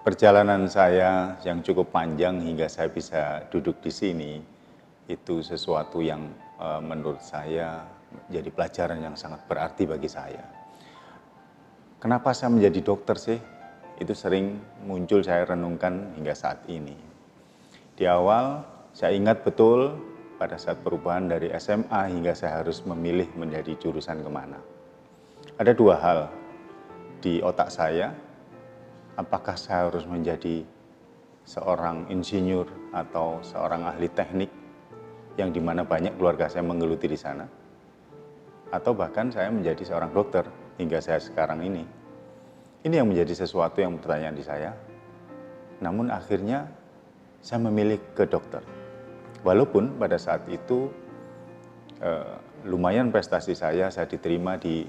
Perjalanan saya yang cukup panjang hingga saya bisa duduk di sini, itu sesuatu yang menurut saya jadi pelajaran yang sangat berarti bagi saya. Kenapa saya menjadi dokter sih? Itu sering muncul saya renungkan hingga saat ini. Di awal saya ingat betul pada saat perubahan dari SMA hingga saya harus memilih menjadi jurusan kemana. Ada dua hal di otak saya, apakah saya harus menjadi seorang insinyur atau seorang ahli teknik yang dimana banyak keluarga saya menggeluti di sana, atau bahkan saya menjadi seorang dokter hingga saya sekarang ini. Ini yang menjadi sesuatu yang pertanyaan di saya. Namun akhirnya saya memilih ke dokter. Walaupun pada saat itu lumayan prestasi saya diterima di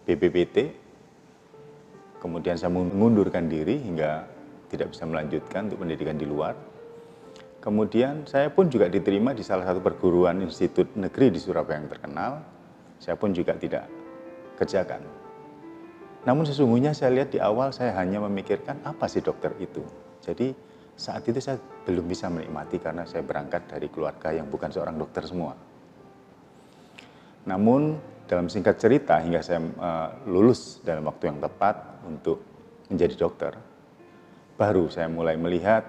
BPPT, kemudian saya mengundurkan diri hingga tidak bisa melanjutkan untuk pendidikan di luar. Kemudian saya pun juga diterima di salah satu perguruan institut negeri di Surabaya yang terkenal. Saya pun juga tidak kerjakan. Namun sesungguhnya saya lihat di awal saya hanya memikirkan apa sih dokter itu. Jadi saat itu saya belum bisa menikmati karena saya berangkat dari keluarga yang bukan seorang dokter semua. Namun dalam singkat cerita hingga saya lulus dalam waktu yang tepat untuk menjadi dokter, baru saya mulai melihat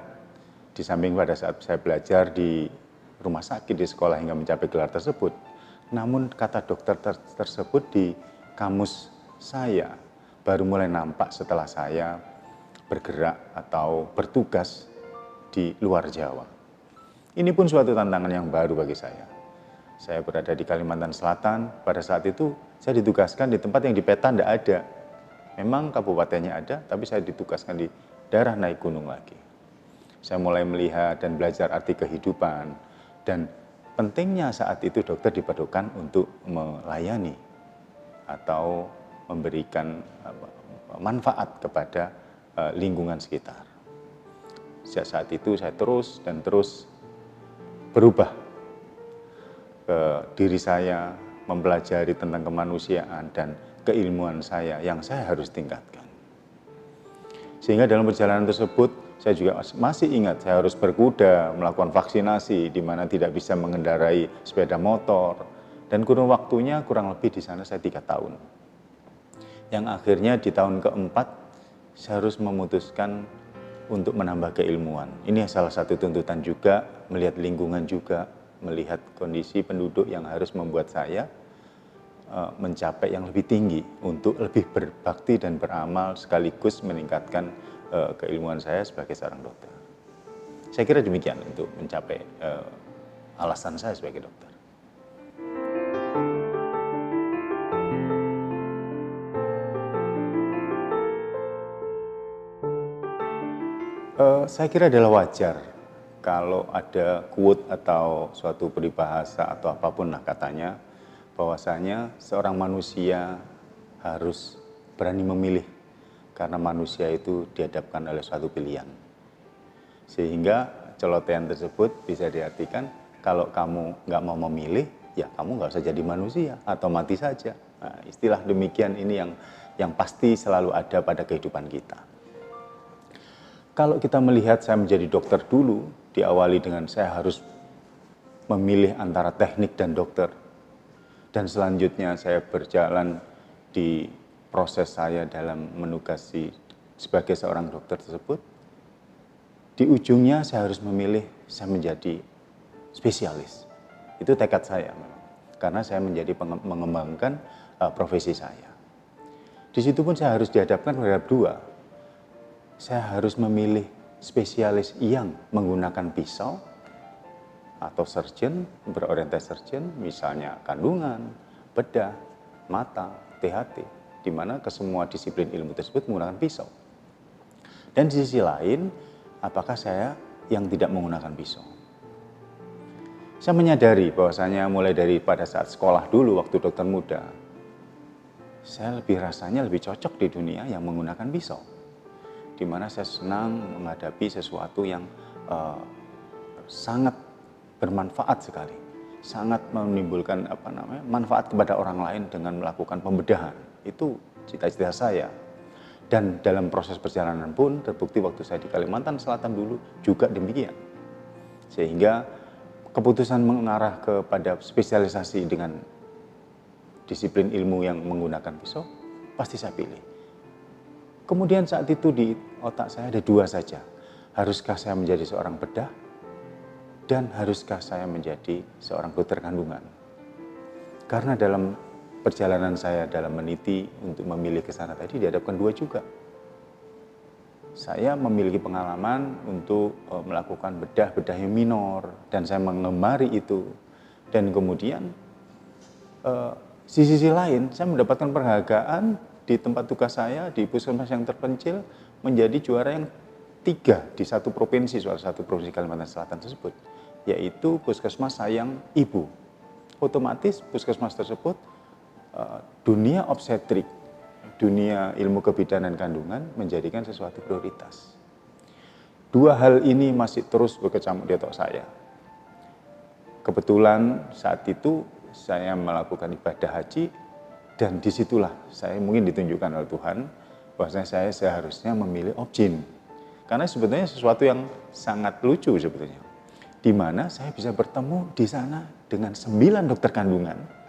di samping pada saat saya belajar di rumah sakit, di sekolah hingga mencapai gelar tersebut, namun kata dokter tersebut di kamus saya baru mulai nampak setelah saya bergerak atau bertugas di luar Jawa. Ini pun suatu tantangan yang baru bagi saya. Saya berada di Kalimantan Selatan, pada saat itu saya ditugaskan di tempat yang di peta tidak ada. Memang kabupatennya ada, tapi saya ditugaskan di daerah naik gunung lagi. Saya mulai melihat dan belajar arti kehidupan, dan pentingnya saat itu dokter diperlukan untuk melayani atau memberikan manfaat kepada lingkungan sekitar. Sejak saat itu saya terus berubah ke diri saya, mempelajari tentang kemanusiaan dan keilmuan saya yang saya harus tingkatkan. Sehingga dalam perjalanan tersebut saya juga masih ingat saya harus berkuda, melakukan vaksinasi di mana tidak bisa mengendarai sepeda motor, dan kurun waktunya kurang lebih di sana saya 3 tahun. Yang akhirnya di tahun keempat saya harus memutuskan untuk menambah keilmuan. Ini salah satu tuntutan juga, melihat lingkungan juga, melihat kondisi penduduk yang harus membuat saya mencapai yang lebih tinggi untuk lebih berbakti dan beramal sekaligus meningkatkan keilmuan saya sebagai seorang dokter. Saya kira demikian untuk mencapai alasan saya sebagai dokter. Saya kira adalah wajar kalau ada quote atau suatu peribahasa atau apapun lah katanya, bahwasanya seorang manusia harus berani memilih karena manusia itu dihadapkan oleh suatu pilihan. Sehingga celotehan tersebut bisa diartikan kalau kamu nggak mau memilih, ya kamu nggak usah jadi manusia atau mati saja. Nah, istilah demikian ini yang pasti selalu ada pada kehidupan kita. Kalau kita melihat saya menjadi dokter dulu, diawali dengan saya harus memilih antara teknik dan dokter. Dan selanjutnya saya berjalan di proses saya dalam menugasi sebagai seorang dokter tersebut. Di ujungnya saya harus memilih saya menjadi spesialis. Itu tekad saya memang. Karena saya menjadi mengembangkan profesi saya. Di situ pun saya harus dihadapkan pada dua. Saya harus memilih spesialis yang menggunakan pisau atau surgeon, berorientasi surgeon, misalnya kandungan, bedah, mata, THT, di mana kesemua disiplin ilmu tersebut menggunakan pisau. Dan di sisi lain, apakah saya yang tidak menggunakan pisau? Saya menyadari bahwasanya mulai dari pada saat sekolah dulu waktu dokter muda, saya rasanya lebih cocok di dunia yang menggunakan pisau. Di mana saya senang menghadapi sesuatu yang sangat bermanfaat sekali, sangat menimbulkan manfaat kepada orang lain dengan melakukan pembedahan. Itu cita-cita saya. Dan dalam proses perjalanan pun terbukti waktu saya di Kalimantan Selatan dulu juga demikian. Sehingga keputusan mengarah kepada spesialisasi dengan disiplin ilmu yang menggunakan pisau, pasti saya pilih. Kemudian saat itu di otak saya ada dua saja. Haruskah saya menjadi seorang bedah? Dan haruskah saya menjadi seorang dokter kandungan? Karena dalam perjalanan saya dalam meniti untuk memilih ke sana tadi dihadapkan dua juga. Saya memiliki pengalaman untuk melakukan bedah-bedah yang minor dan saya mengemari itu. Dan kemudian di sisi lain saya mendapatkan penghargaan di tempat tugas saya di puskesmas yang terpencil menjadi juara yang 3 di satu provinsi, salah satu provinsi Kalimantan Selatan tersebut, yaitu puskesmas sayang ibu. Otomatis puskesmas tersebut dunia obstetrik, dunia ilmu kebidanan kandungan menjadikan sesuatu prioritas. Dua hal ini masih terus berkecamuk di otak saya. Kebetulan saat itu saya melakukan ibadah haji dan disitulah saya mungkin ditunjukkan oleh Tuhan bahwasanya saya seharusnya memilih objin. Karena sebetulnya sesuatu yang sangat lucu sebetulnya. Di mana saya bisa bertemu di sana dengan 9 dokter kandungan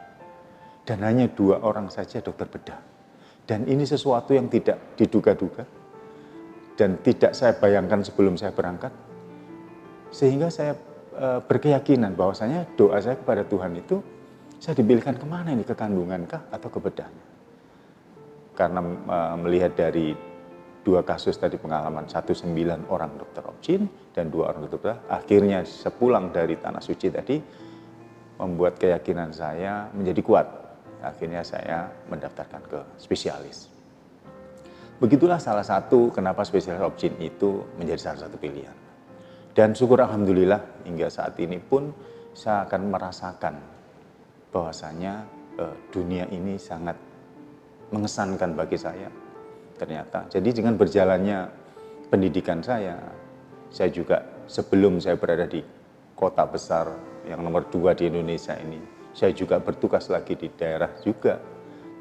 dan hanya 2 orang saja dokter bedah. Dan ini sesuatu yang tidak diduga-duga dan tidak saya bayangkan sebelum saya berangkat. Sehingga saya berkeyakinan bahwasanya doa saya kepada Tuhan itu, saya dipilihkan kemana ini, ke kandungankah atau ke bedahnya. Karena melihat dari 2 kasus tadi pengalaman, 9 orang dokter objin dan 2 orang dokter bedah, akhirnya sepulang dari Tanah Suci tadi, membuat keyakinan saya menjadi kuat. Akhirnya saya mendaftarkan ke spesialis. Begitulah salah satu kenapa spesialis objin itu menjadi salah satu pilihan. Dan syukur alhamdulillah hingga saat ini pun saya akan merasakan bahwasanya dunia ini sangat mengesankan bagi saya ternyata. Jadi dengan berjalannya pendidikan saya juga sebelum saya berada di kota besar yang nomor 2 di Indonesia ini, saya juga bertugas lagi di daerah juga.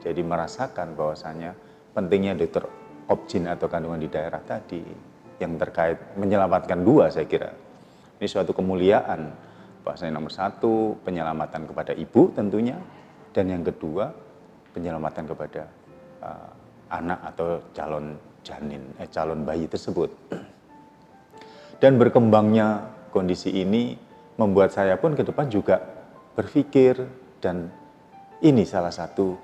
Jadi merasakan bahwasanya pentingnya dokter objin atau kandungan di daerah tadi yang terkait menyelamatkan 2 saya kira. Ini suatu kemuliaan. Bahwasanya nomor 1 penyelamatan kepada ibu tentunya dan yang kedua penyelamatan kepada anak atau calon bayi tersebut. Dan berkembangnya kondisi ini membuat saya pun ke depan juga berpikir dan ini salah satu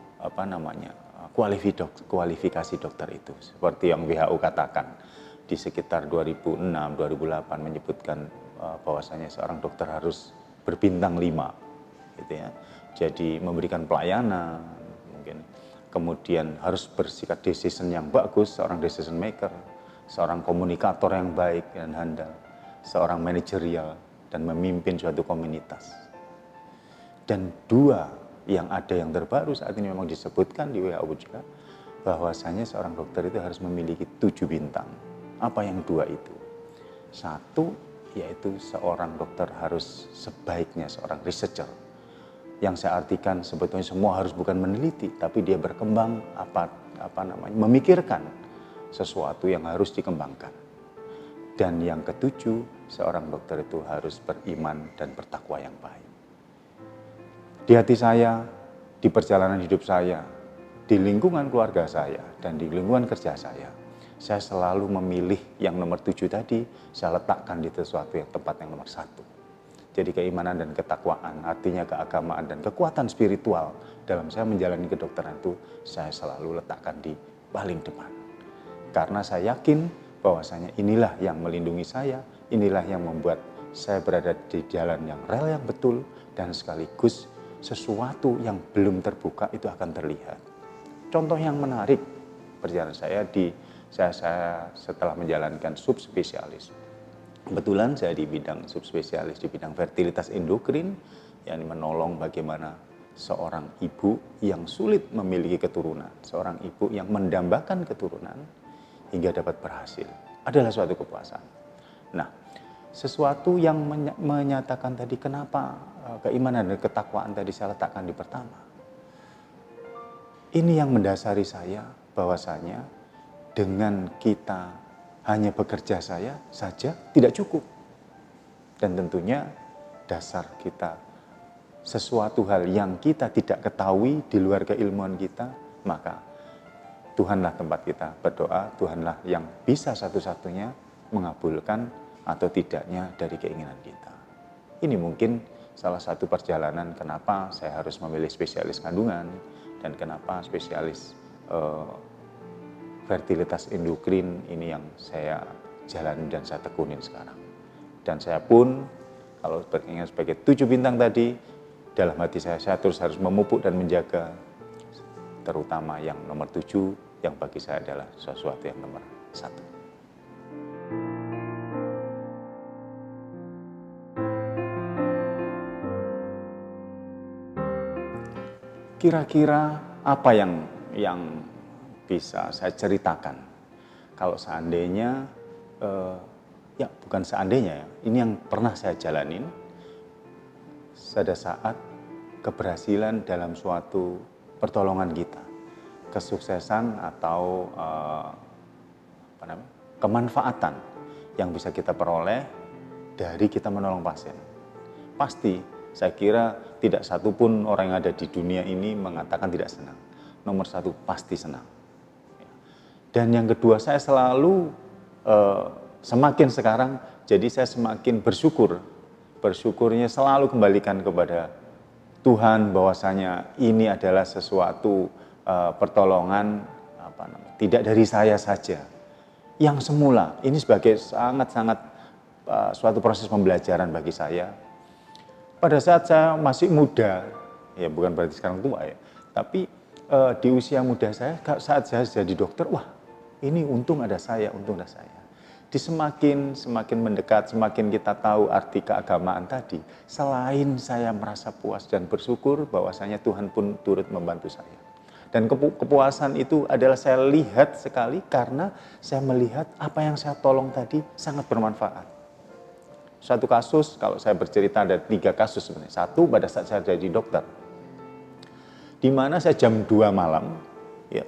kualifikasi dokter itu. Seperti yang WHO katakan di sekitar 2006-2008 menyebutkan bahwasanya seorang dokter harus berbintang 5 gitu ya. Jadi memberikan pelayanan mungkin, kemudian harus bersikap decision yang bagus, seorang decision maker, seorang komunikator yang baik dan handal, seorang manajerial dan memimpin suatu komunitas. Dan 2 yang ada yang terbaru saat ini memang disebutkan di WHO juga bahwasanya seorang dokter itu harus memiliki 7 bintang. Apa yang 2 itu? 1 yaitu seorang dokter harus sebaiknya seorang researcher. Yang saya artikan sebetulnya semua harus bukan meneliti, tapi dia berkembang memikirkan sesuatu yang harus dikembangkan. Dan yang ke-7, seorang dokter itu harus beriman dan bertakwa yang baik. Di hati saya, di perjalanan hidup saya, di lingkungan keluarga saya, dan di lingkungan kerja saya selalu memilih yang nomor 7 tadi, saya letakkan di sesuatu yang tepat yang nomor 1. Jadi keimanan dan ketakwaan, artinya keagamaan dan kekuatan spiritual dalam saya menjalani kedokteran itu, saya selalu letakkan di paling depan. Karena saya yakin bahwasanya inilah yang melindungi saya, inilah yang membuat saya berada di jalan yang rel yang betul, dan sekaligus sesuatu yang belum terbuka itu akan terlihat. Contoh yang menarik perjalanan saya setelah menjalankan subspesialis. Kebetulan saya di bidang subspesialis di bidang fertilitas endokrin yang menolong bagaimana seorang ibu yang sulit memiliki keturunan, seorang ibu yang mendambakan keturunan hingga dapat berhasil adalah suatu kepuasan. Nah, sesuatu yang menyatakan tadi kenapa keimanan dan ketakwaan tadi saya letakkan di pertama. Ini yang mendasari saya bahwasanya dengan kita hanya bekerja saja tidak cukup. Dan tentunya dasar kita sesuatu hal yang kita tidak ketahui di luar keilmuan kita, maka Tuhanlah tempat kita berdoa, Tuhanlah yang bisa satu-satunya mengabulkan atau tidaknya dari keinginan kita. Ini mungkin salah satu perjalanan kenapa saya harus memilih spesialis kandungan dan kenapa spesialis fertilitas endokrin ini yang saya jalani dan saya tekunin sekarang. Dan saya pun kalau berkeinginan sebagai 7 bintang tadi, dalam hati saya terus harus memupuk dan menjaga, terutama yang nomor 7, yang bagi saya adalah sesuatu yang nomor 1. Kira-kira apa yang bisa saya ceritakan? Kalau seandainya, ya bukan seandainya ya, ini yang pernah saya jalanin pada saat keberhasilan dalam suatu pertolongan kita, kesuksesan atau kemanfaatan yang bisa kita peroleh dari kita menolong pasien. Pasti saya kira tidak satupun orang yang ada di dunia ini mengatakan tidak senang. Nomor 1 pasti senang. Dan yang kedua, saya selalu semakin sekarang, jadi saya semakin bersyukur. Bersyukurnya selalu kembalikan kepada Tuhan bahwasanya ini adalah sesuatu pertolongan tidak dari saya saja. Yang semula, ini sebagai sangat-sangat suatu proses pembelajaran bagi saya. Pada saat saya masih muda, ya bukan berarti sekarang tua ya, tapi di usia muda saya, saat saya jadi dokter, wah ini untung ada saya, untung ada saya. Semakin mendekat, semakin kita tahu arti keagamaan tadi, selain saya merasa puas dan bersyukur bahwasanya Tuhan pun turut membantu saya. Dan kepuasan itu adalah saya lihat sekali karena saya melihat apa yang saya tolong tadi sangat bermanfaat. Satu kasus, kalau saya bercerita ada 3 kasus sebenarnya. Satu pada saat saya jadi dokter, di mana saya jam 2 malam ya,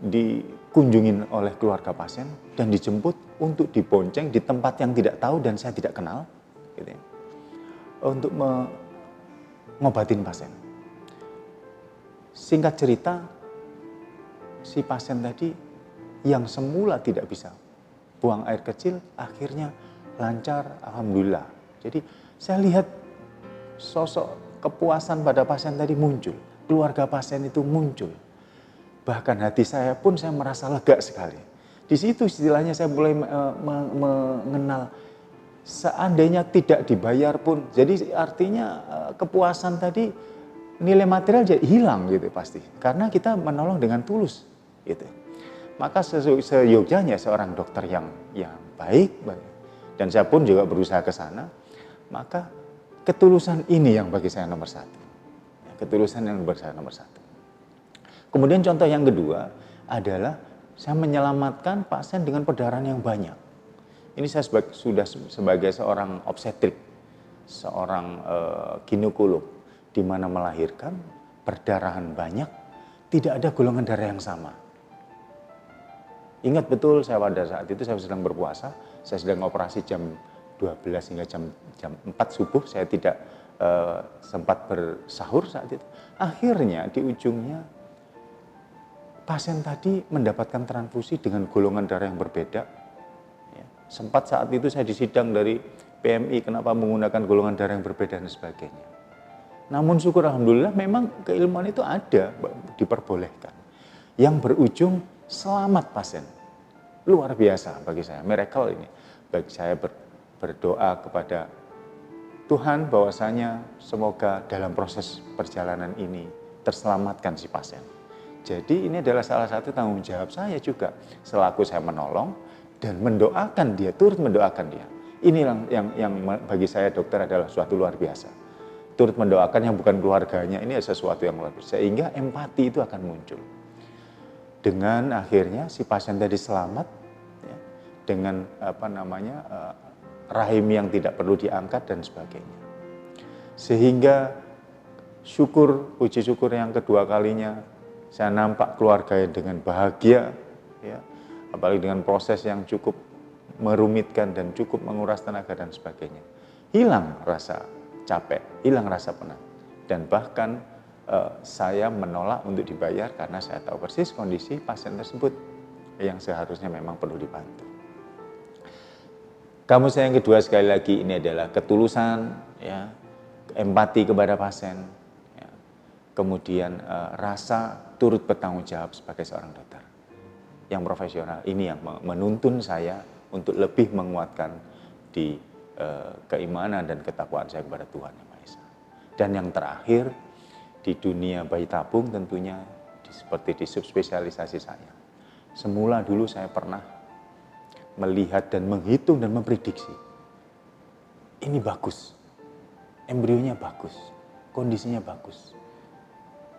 dikunjungin oleh keluarga pasien dan dijemput untuk dibonceng di tempat yang tidak tahu dan saya tidak kenal, gitu ya, untuk mengobatin pasien. Singkat cerita, si pasien tadi yang semula tidak bisa buang air kecil, akhirnya lancar, alhamdulillah. Jadi saya lihat sosok kepuasan pada pasien tadi muncul, keluarga pasien itu muncul. Bahkan hati saya pun saya merasa lega sekali. Di situ istilahnya saya mulai mengenal seandainya tidak dibayar pun. Jadi artinya kepuasan tadi nilai material jadi hilang gitu pasti. Karena kita menolong dengan tulus gitu. Maka seyogyanya seorang dokter yang baik, dan saya pun juga berusaha ke sana, maka ketulusan ini yang bagi saya nomor 1. Ketulusan yang bagi saya nomor 1. Kemudian contoh yang kedua adalah saya menyelamatkan pasien dengan perdarahan yang banyak. Ini saya sudah sebagai seorang obstetrik, seorang ginekolog, di mana melahirkan perdarahan banyak, tidak ada golongan darah yang sama. Ingat betul saya pada saat itu saya sedang berpuasa, saya sedang operasi jam 12 hingga jam 4 subuh, saya tidak sempat bersahur saat itu. Akhirnya di ujungnya pasien tadi mendapatkan transfusi dengan golongan darah yang berbeda. Ya, sempat saat itu saya disidang dari PMI kenapa menggunakan golongan darah yang berbeda dan sebagainya. Namun syukur alhamdulillah memang keilmuan itu ada, diperbolehkan. Yang berujung selamat pasien. Luar biasa bagi saya, miracle ini. Bagi saya berdoa kepada Tuhan bahwasanya semoga dalam proses perjalanan ini terselamatkan si pasien. Jadi ini adalah salah satu tanggung jawab saya juga. Selaku saya menolong dan mendoakan dia, turut mendoakan dia. Ini yang bagi saya dokter adalah suatu luar biasa. Turut mendoakan yang bukan keluarganya, ini sesuatu yang luar biasa. Sehingga empati itu akan muncul. Dengan akhirnya si pasien tadi selamat, ya, dengan rahim yang tidak perlu diangkat dan sebagainya. Sehingga puji syukur yang kedua kalinya, saya nampak keluarga dengan bahagia, ya, apalagi dengan proses yang cukup merumitkan dan cukup menguras tenaga dan sebagainya. Hilang rasa capek, hilang rasa penat. Dan bahkan saya menolak untuk dibayar karena saya tahu persis kondisi pasien tersebut yang seharusnya memang perlu dibantu. Kamus saya yang kedua sekali lagi ini adalah ketulusan, ya, empati kepada pasien, ya. Kemudian rasa turut bertanggung jawab sebagai seorang dokter yang profesional. Ini yang menuntun saya untuk lebih menguatkan di keimanan dan ketakwaan saya kepada Tuhan Yang Maha Esa. Dan yang terakhir di dunia bayi tabung tentunya seperti di subspesialisasi saya. Semula dulu saya pernah melihat dan menghitung dan memprediksi. Ini bagus, embrionya bagus, kondisinya bagus.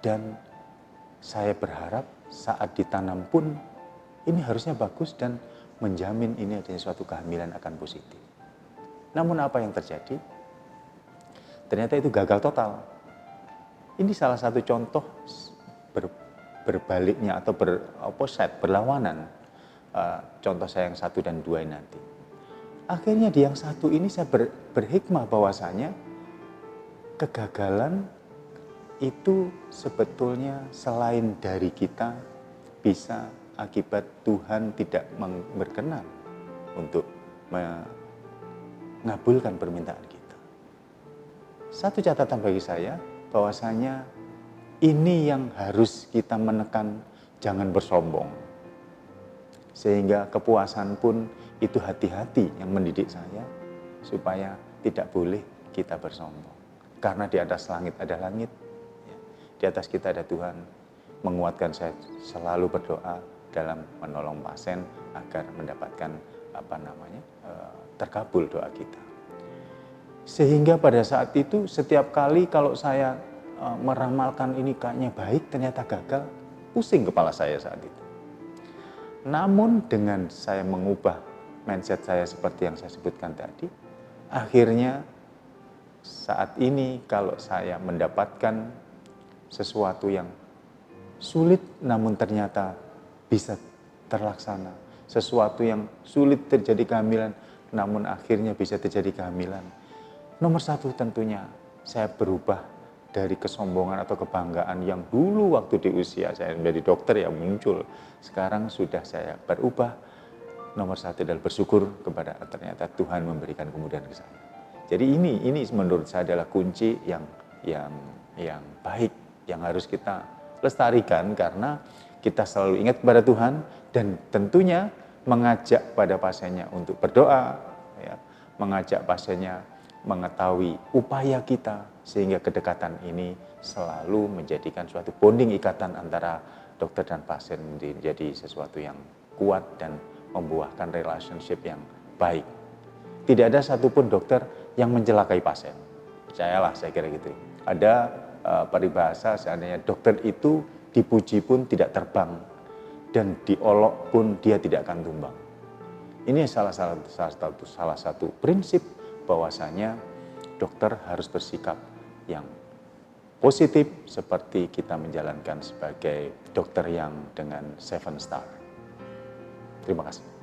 Dan saya berharap saat ditanam pun ini harusnya bagus dan menjamin ini adanya suatu kehamilan akan positif. Namun apa yang terjadi? Ternyata itu gagal total. Ini salah satu contoh berbaliknya atau berlawanan. Contoh saya yang 1 dan 2 ini nanti. Akhirnya di yang 1 ini saya berhikmah bahwasanya kegagalan itu sebetulnya selain dari kita bisa akibat Tuhan tidak berkenan untuk mengabulkan permintaan kita. Satu catatan bagi saya bahwasanya ini yang harus kita menekan, jangan bersombong. Sehingga kepuasan pun itu hati-hati yang mendidik saya supaya tidak boleh kita bersombong. Karena di atas langit ada langit, ya. Di atas kita ada Tuhan. Menguatkan saya selalu berdoa dalam menolong pasien agar mendapatkan terkabul doa kita. Sehingga pada saat itu setiap kali kalau saya meramalkan ini kayaknya baik ternyata gagal, pusing kepala saya saat itu. Namun dengan saya mengubah mindset saya seperti yang saya sebutkan tadi, akhirnya saat ini kalau saya mendapatkan sesuatu yang sulit namun ternyata bisa terlaksana, sesuatu yang sulit terjadi kehamilan namun akhirnya bisa terjadi kehamilan. Nomor 1 tentunya saya berubah dari kesombongan atau kebanggaan yang dulu waktu di usia saya menjadi dokter yang muncul. Sekarang sudah saya berubah. Nomor 1 adalah bersyukur kepada ternyata Tuhan memberikan kemudahan ke saya. Jadi ini menurut saya adalah kunci yang baik yang harus kita lestarikan karena kita selalu ingat kepada Tuhan dan tentunya mengajak pada pasiennya untuk berdoa, ya, mengajak pasiennya mengetahui upaya kita sehingga kedekatan ini selalu menjadikan suatu bonding ikatan antara dokter dan pasien menjadi sesuatu yang kuat dan membuahkan relationship yang baik. Tidak ada satupun dokter yang mencelakai pasien. Percayalah, saya kira gitu. Ada peribahasa seandainya dokter itu dipuji pun tidak terbang dan diolok pun dia tidak akan tumbang. Ini salah satu prinsip bahwasanya dokter harus bersikap yang positif seperti kita menjalankan sebagai dokter yang dengan 7 star. Terima kasih.